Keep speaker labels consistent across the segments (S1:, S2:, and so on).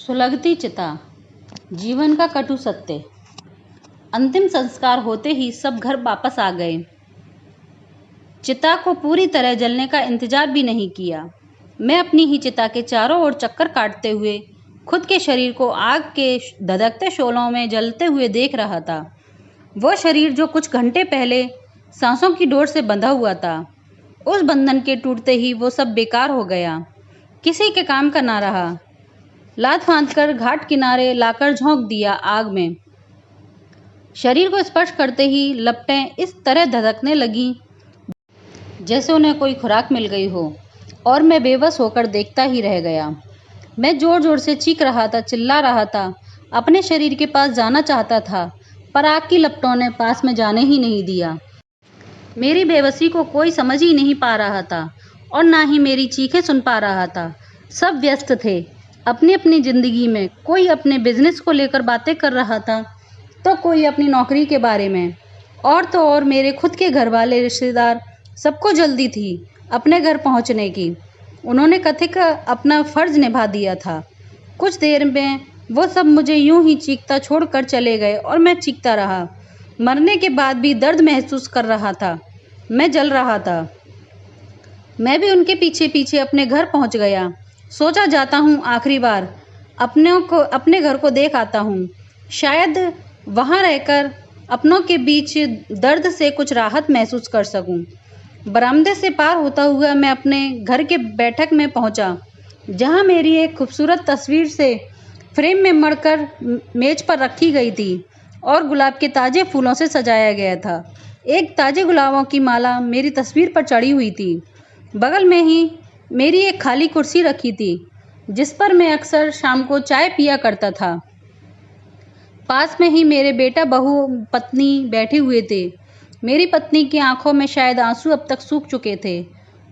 S1: सुलगती चिता, जीवन का कटु सत्य। अंतिम संस्कार होते ही सब घर वापस आ गए। चिता को पूरी तरह जलने का इंतजार भी नहीं किया। मैं अपनी ही चिता के चारों ओर चक्कर काटते हुए खुद के शरीर को आग के धधकते शोलों में जलते हुए देख रहा था। वो शरीर जो कुछ घंटे पहले सांसों की डोर से बंधा हुआ था, उस बंधन के टूटते ही वो सब बेकार हो गया, किसी के काम का ना रहा। लात बांधकर घाट किनारे लाकर झोंक दिया आग में। शरीर को स्पर्श करते ही लपटें इस तरह धधकने लगीं जैसे उन्हें कोई खुराक मिल गई हो, और मैं बेबस होकर देखता ही रह गया। मैं जोर जोर से चीख रहा था, चिल्ला रहा था, अपने शरीर के पास जाना चाहता था, पर आग की लपटों ने पास में जाने ही नहीं दिया। मेरी बेबसी को कोई समझ ही नहीं पा रहा था और ना ही मेरी चीखें सुन पा रहा था। सब व्यस्त थे अपनी अपनी ज़िंदगी में। कोई अपने बिजनेस को लेकर बातें कर रहा था तो कोई अपनी नौकरी के बारे में, और तो और मेरे खुद के घर वाले रिश्तेदार। सबको जल्दी थी अपने घर पहुंचने की। उन्होंने कथित अपना फ़र्ज निभा दिया था। कुछ देर में वो सब मुझे यूं ही चीखता छोड़कर चले गए और मैं चीखता रहा। मरने के बाद भी दर्द महसूस कर रहा था। मैं जल रहा था। मैं भी उनके पीछे पीछे अपने घर पहुंच गया। सोचा जाता हूँ आखिरी बार अपने घर को देख आता हूँ। शायद वहाँ रहकर अपनों के बीच दर्द से कुछ राहत महसूस कर सकूँ। बरामदे से पार होता हुआ मैं अपने घर के बैठक में पहुँचा, जहाँ मेरी एक खूबसूरत तस्वीर से फ्रेम में मढ़कर मेज पर रखी गई थी और गुलाब के ताज़े फूलों से सजाया गया था। एक ताज़े गुलाबों की माला मेरी तस्वीर पर चढ़ी हुई थी। बगल में ही मेरी एक खाली कुर्सी रखी थी, जिस पर मैं अक्सर शाम को चाय पिया करता था। पास में ही मेरे बेटा, बहू, पत्नी बैठे हुए थे। मेरी पत्नी की आंखों में शायद आंसू अब तक सूख चुके थे।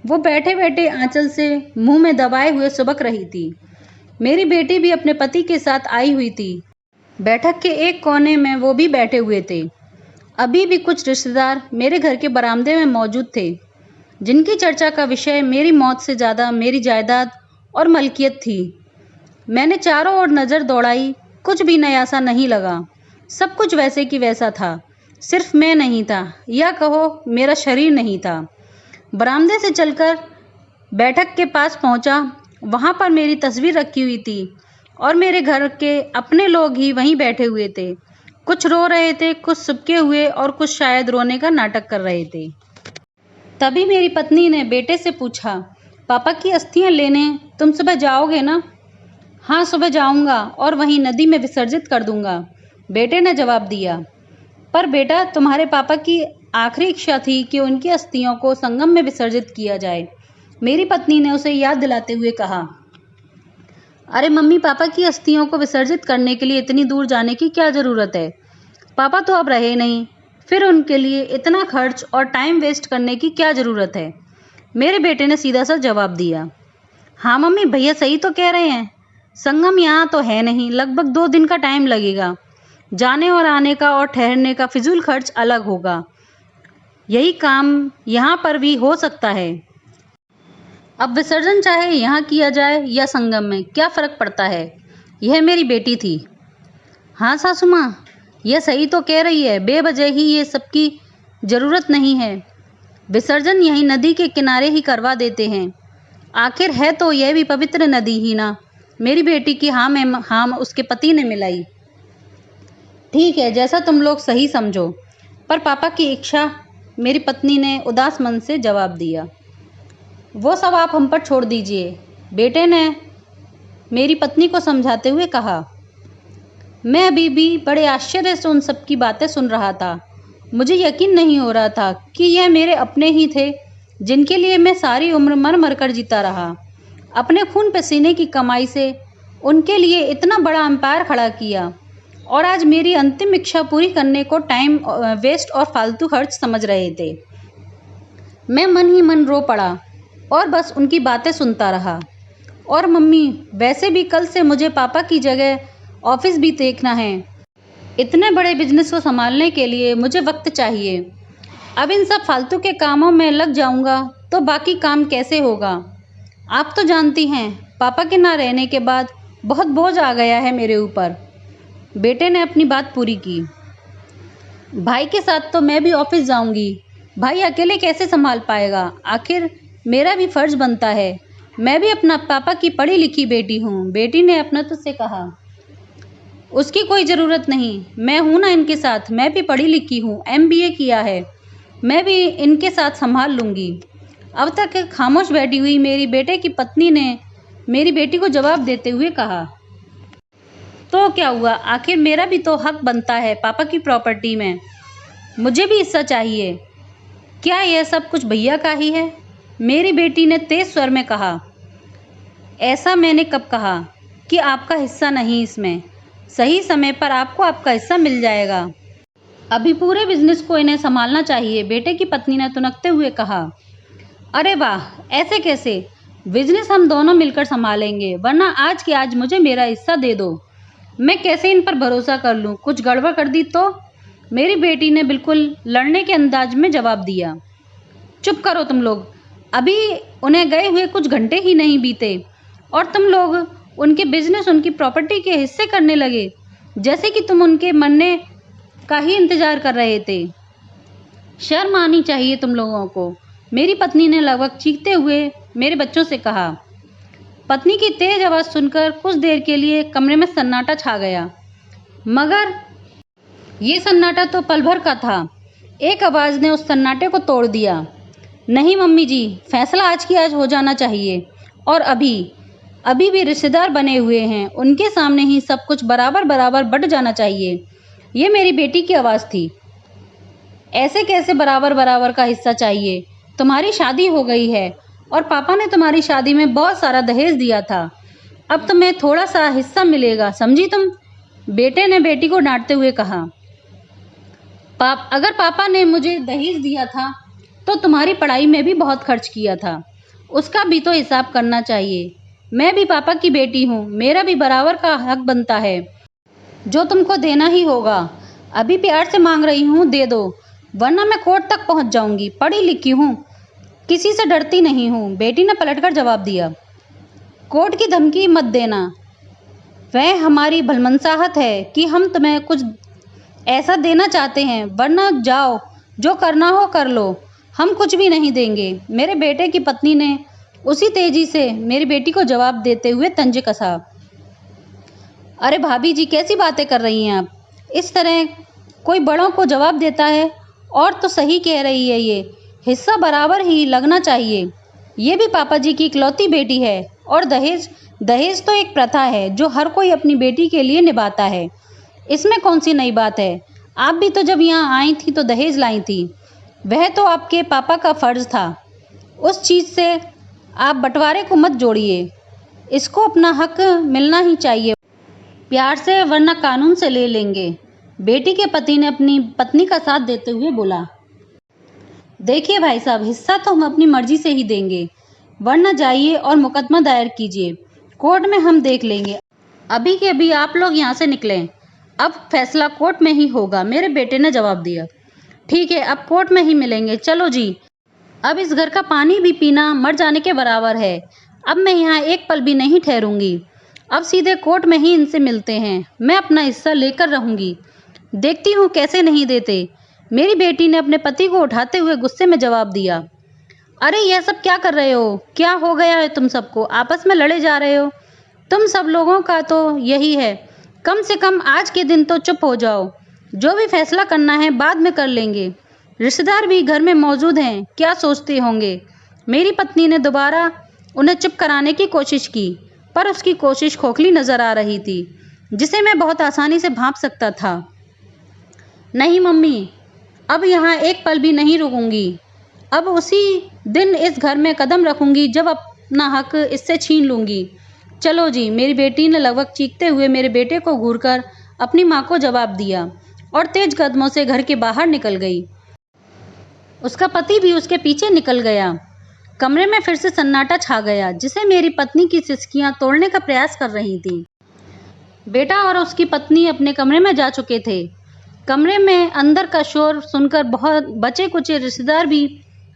S1: वो बैठे बैठे आंचल से मुंह में दबाए हुए सुबक रही थी। मेरी बेटी भी अपने पति के साथ आई हुई थी। बैठक के एक कोने में वो भी बैठे हुए थे। अभी भी कुछ रिश्तेदार मेरे घर के बरामदे में मौजूद थे, जिनकी चर्चा का विषय मेरी मौत से ज़्यादा मेरी जायदाद और मलकियत थी। मैंने चारों ओर नज़र दौड़ाई, कुछ भी नया सा नहीं लगा। सब कुछ वैसे की वैसा था। सिर्फ मैं नहीं था, या कहो मेरा शरीर नहीं था। बरामदे से चलकर बैठक के पास पहुंचा। वहां पर मेरी तस्वीर रखी हुई थी और मेरे घर के अपने लोग ही वहीं बैठे हुए थे। कुछ रो रहे थे, कुछ सुबके हुए और कुछ शायद रोने का नाटक कर रहे थे। तभी मेरी पत्नी ने बेटे से पूछा, पापा की अस्थियां लेने तुम सुबह जाओगे ना? हाँ, सुबह जाऊंगा और वहीं नदी में विसर्जित कर दूंगा, बेटे ने जवाब दिया। पर बेटा, तुम्हारे पापा की आखिरी इच्छा थी कि उनकी अस्थियों को संगम में विसर्जित किया जाए, मेरी पत्नी ने उसे याद दिलाते हुए कहा। अरे मम्मी, पापा की अस्थियों को विसर्जित करने के लिए इतनी दूर जाने की क्या ज़रूरत है? पापा तो अब रहे नहीं, फिर उनके लिए इतना खर्च और टाइम वेस्ट करने की क्या ज़रूरत है? मेरे बेटे ने सीधा सा जवाब दिया। हाँ मम्मी, भैया सही तो कह रहे हैं। संगम यहाँ तो है नहीं, लगभग 2 दिन का टाइम लगेगा। जाने और आने का और ठहरने का फिजूल खर्च अलग होगा। यही काम यहाँ पर भी हो सकता है। अब विसर्जन चाहे यहाँ किया जाए या संगम में, क्या फ़र्क पड़ता है? यह मेरी बेटी थी। हाँ सासू माँ, यह सही तो कह रही है, बेवजह ही ये सबकी ज़रूरत नहीं है। विसर्जन यहीं नदी के किनारे ही करवा देते हैं। आखिर है तो यह भी पवित्र नदी ही ना। मेरी बेटी की हाँ में हाँ उसके पति ने मिलाई। ठीक है, जैसा तुम लोग सही समझो, पर पापा की इच्छा, मेरी पत्नी ने उदास मन से जवाब दिया। वो सब आप हम पर छोड़ दीजिए, बेटे ने मेरी पत्नी को समझाते हुए कहा। मैं अभी भी बड़े आश्चर्य से उन सब की बातें सुन रहा था। मुझे यकीन नहीं हो रहा था कि यह मेरे अपने ही थे, जिनके लिए मैं सारी उम्र मर मर कर जीता रहा। अपने खून पसीने की कमाई से उनके लिए इतना बड़ा एम्पायर खड़ा किया, और आज मेरी अंतिम इच्छा पूरी करने को टाइम वेस्ट और फालतू खर्च समझ रहे थे। मैं मन ही मन रो पड़ा और बस उनकी बातें सुनता रहा। और मम्मी, वैसे भी कल से मुझे पापा की जगह ऑफिस भी देखना है। इतने बड़े बिजनेस को संभालने के लिए मुझे वक्त चाहिए। अब इन सब फालतू के कामों में लग जाऊंगा तो बाकी काम कैसे होगा? आप तो जानती हैं, पापा के ना रहने के बाद बहुत बोझ आ गया है मेरे ऊपर। बेटे ने अपनी बात पूरी की। भाई के साथ तो मैं भी ऑफिस जाऊंगी। भाई अकेले कैसे संभाल पाएगा? आखिर मेरा भी फर्ज बनता है। मैं भी अपना पापा की पढ़ी लिखी बेटी हूँ। बेटी ने अपनत्व से कहा। उसकी कोई ज़रूरत नहीं, मैं हूँ ना इनके साथ। मैं भी पढ़ी लिखी हूँ, MBA किया है। मैं भी इनके साथ संभाल लूँगी। अब तक खामोश बैठी हुई मेरी बेटे की पत्नी ने मेरी बेटी को जवाब देते हुए कहा, तो क्या हुआ? आखिर मेरा भी तो हक बनता है पापा की प्रॉपर्टी में। मुझे भी हिस्सा चाहिए। क्या यह सब कुछ भैया का ही है? मेरी बेटी ने तेज स्वर में कहा। ऐसा मैंने कब कहा कि आपका हिस्सा नहीं? इसमें सही समय पर आपको आपका हिस्सा मिल जाएगा। अभी पूरे बिजनेस को इन्हें संभालना चाहिए, बेटे की पत्नी ने तुनकते हुए कहा। अरे वाह, ऐसे कैसे? बिजनेस हम दोनों मिलकर संभालेंगे, वरना आज के आज मुझे मेरा हिस्सा दे दो। मैं कैसे इन पर भरोसा कर लूँ? कुछ गड़बड़ कर दी तो? मेरी बेटी ने बिल्कुल लड़ने के अंदाज में जवाब दिया। चुप करो तुम लोग। अभी उन्हें गए हुए कुछ घंटे ही नहीं बीते और तुम लोग उनके बिजनेस, उनकी प्रॉपर्टी के हिस्से करने लगे, जैसे कि तुम उनके मरने का ही इंतजार कर रहे थे। शर्म आनी चाहिए तुम लोगों को, मेरी पत्नी ने लगभग चीखते हुए मेरे बच्चों से कहा। पत्नी की तेज आवाज़ सुनकर कुछ देर के लिए कमरे में सन्नाटा छा गया, मगर ये सन्नाटा तो पल भर का था। एक आवाज़ ने उस सन्नाटे को तोड़ दिया। नहीं मम्मी जी, फैसला आज की आज हो जाना चाहिए। और अभी भी रिश्तेदार बने हुए हैं, उनके सामने ही सब कुछ बराबर बराबर बट जाना चाहिए। ये मेरी बेटी की आवाज़ थी। ऐसे कैसे बराबर बराबर का हिस्सा चाहिए? तुम्हारी शादी हो गई है और पापा ने तुम्हारी शादी में बहुत सारा दहेज दिया था। अब तुम्हें थोड़ा सा हिस्सा मिलेगा, समझी तुम? बेटे ने बेटी को डांटते हुए कहा। अगर पापा ने मुझे दहेज दिया था तो तुम्हारी पढ़ाई में भी बहुत खर्च किया था, उसका भी तो हिसाब करना चाहिए। मैं भी पापा की बेटी हूँ, मेरा भी बराबर का हक बनता है, जो तुमको देना ही होगा। अभी प्यार से मांग रही हूँ, दे दो, वरना मैं कोर्ट तक पहुँच जाऊँगी। पढ़ी लिखी हूँ, किसी से डरती नहीं हूँ, बेटी ने पलटकर जवाब दिया। कोर्ट की धमकी मत देना, वह हमारी भलमनसाहत है कि हम तुम्हें कुछ ऐसा देना चाहते हैं, वरना जाओ, जो करना हो कर लो, हम कुछ भी नहीं देंगे। मेरे बेटे की पत्नी ने उसी तेजी से मेरी बेटी को जवाब देते हुए तंज कसा। अरे भाभी जी, कैसी बातें कर रही हैं आप? इस तरह कोई बड़ों को जवाब देता है? और तो सही कह रही है, ये हिस्सा बराबर ही लगना चाहिए। ये भी पापा जी की इकलौती बेटी है। और दहेज तो एक प्रथा है जो हर कोई अपनी बेटी के लिए निभाता है। इसमें कौन सी नई बात है? आप भी तो जब यहाँ आई थी तो दहेज लाई थी, वह तो आपके पापा का फर्ज था। उस चीज़ से आप बंटवारे को मत जोड़िए, इसको अपना हक मिलना ही चाहिए, प्यार से, वरना कानून से ले लेंगे। बेटी के पति ने अपनी पत्नी का साथ देते हुए बोला। देखिए भाई साहब, हिस्सा तो हम अपनी मर्जी से ही देंगे, वरना जाइए और मुकदमा दायर कीजिए, कोर्ट में हम देख लेंगे। अभी के अभी आप लोग यहाँ से निकलें, अब फैसला कोर्ट में ही होगा, मेरे बेटे ने जवाब दिया। ठीक है, अब कोर्ट में ही मिलेंगे, चलो जी। अब इस घर का पानी भी पीना मर जाने के बराबर है। अब मैं यहाँ एक पल भी नहीं ठहरूंगी। अब सीधे कोर्ट में ही इनसे मिलते हैं, मैं अपना हिस्सा लेकर रहूँगी, देखती हूँ कैसे नहीं देते। मेरी बेटी ने अपने पति को उठाते हुए गुस्से में जवाब दिया। अरे यह सब क्या कर रहे हो? क्या हो गया है तुम सबको? आपस में लड़े जा रहे हो? तुम सब लोगों का तो यही है, कम से कम आज के दिन तो चुप हो जाओ। जो भी फैसला करना है बाद में कर लेंगे। रिश्तेदार भी घर में मौजूद हैं, क्या सोचते होंगे? मेरी पत्नी ने दोबारा उन्हें चुप कराने की कोशिश की, पर उसकी कोशिश खोखली नजर आ रही थी, जिसे मैं बहुत आसानी से भांप सकता था। नहीं मम्मी, अब यहाँ एक पल भी नहीं रुकूंगी। अब उसी दिन इस घर में कदम रखूंगी जब अपना हक इससे छीन लूंगी। चलो जी, मेरी बेटी ने लगभग चीखते हुए मेरे बेटे को घूरकर अपनी माँ को जवाब दिया और तेज कदमों से घर के बाहर निकल गई। उसका पति भी उसके पीछे निकल गया। कमरे में फिर से सन्नाटा छा गया, जिसे मेरी पत्नी की सिसकियां तोड़ने का प्रयास कर रही थी। बेटा और उसकी पत्नी अपने कमरे में जा चुके थे। कमरे में अंदर का शोर सुनकर बहुत बचे कुचे रिश्तेदार भी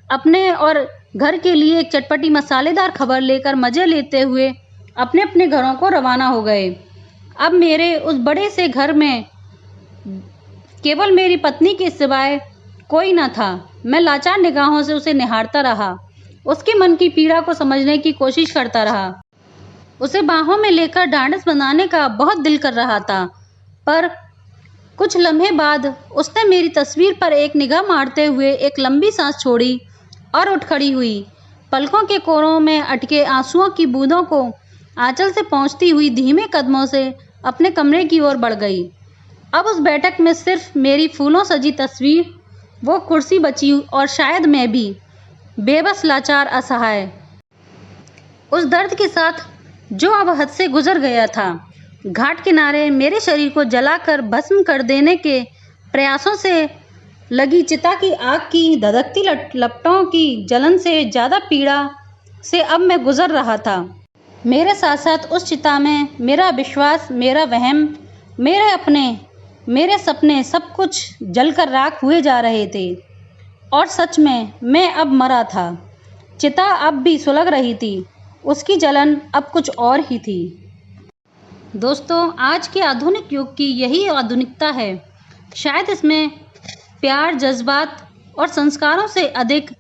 S1: अपने और घर के लिए एक चटपटी मसालेदार खबर लेकर मजे लेते हुए अपने अपने घरों को रवाना हो गए। अब मेरे उस बड़े से घर में केवल मेरी पत्नी के सिवाय कोई न था। मैं लाचार निगाहों से उसे निहारता रहा, उसके मन की पीड़ा को समझने की कोशिश करता रहा। उसे बाहों में लेकर ढांढस बनाने का बहुत दिल कर रहा था, पर कुछ लम्हे बाद उसने मेरी तस्वीर पर एक निगाह मारते हुए एक लंबी सांस छोड़ी और उठ खड़ी हुई। पलकों के कोरों में अटके आंसुओं की बूंदों को आंचल से पहुंचती हुई धीमे कदमों से अपने कमरे की ओर बढ़ गई। अब उस बैठक में सिर्फ मेरी फूलों सजी तस्वीर, वो कुर्सी बची और शायद मैं भी, बेबस, लाचार, असहाय, उस दर्द के साथ जो अब हद से गुजर गया था। घाट किनारे मेरे शरीर को जलाकर भस्म कर देने के प्रयासों से लगी चिता की आग की धधकती लपटों की जलन से ज़्यादा पीड़ा से अब मैं गुजर रहा था। मेरे साथ साथ उस चिता में मेरा विश्वास, मेरा वहम, मेरे अपने, मेरे सपने, सब कुछ जलकर राख हुए जा रहे थे। और सच में मैं अब मरा था। चिता अब भी सुलग रही थी, उसकी जलन अब कुछ और ही थी। दोस्तों, आज के आधुनिक युग की यही आधुनिकता है। शायद इसमें प्यार, जज्बात और संस्कारों से अधिक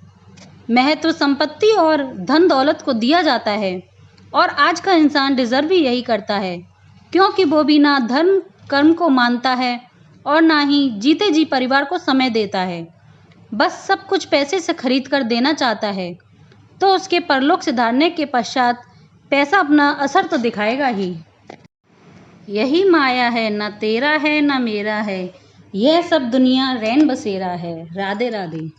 S1: महत्व संपत्ति और धन दौलत को दिया जाता है। और आज का इंसान डिज़र्व भी यही करता है, क्योंकि वो भी ना धर्म कर्म को मानता है और ना ही जीते जी परिवार को समय देता है। बस सब कुछ पैसे से खरीद कर देना चाहता है, तो उसके परलोक सिधारने के पश्चात पैसा अपना असर तो दिखाएगा ही। यही माया है, ना तेरा है ना मेरा है, यह सब दुनिया रैन बसेरा है। राधे राधे।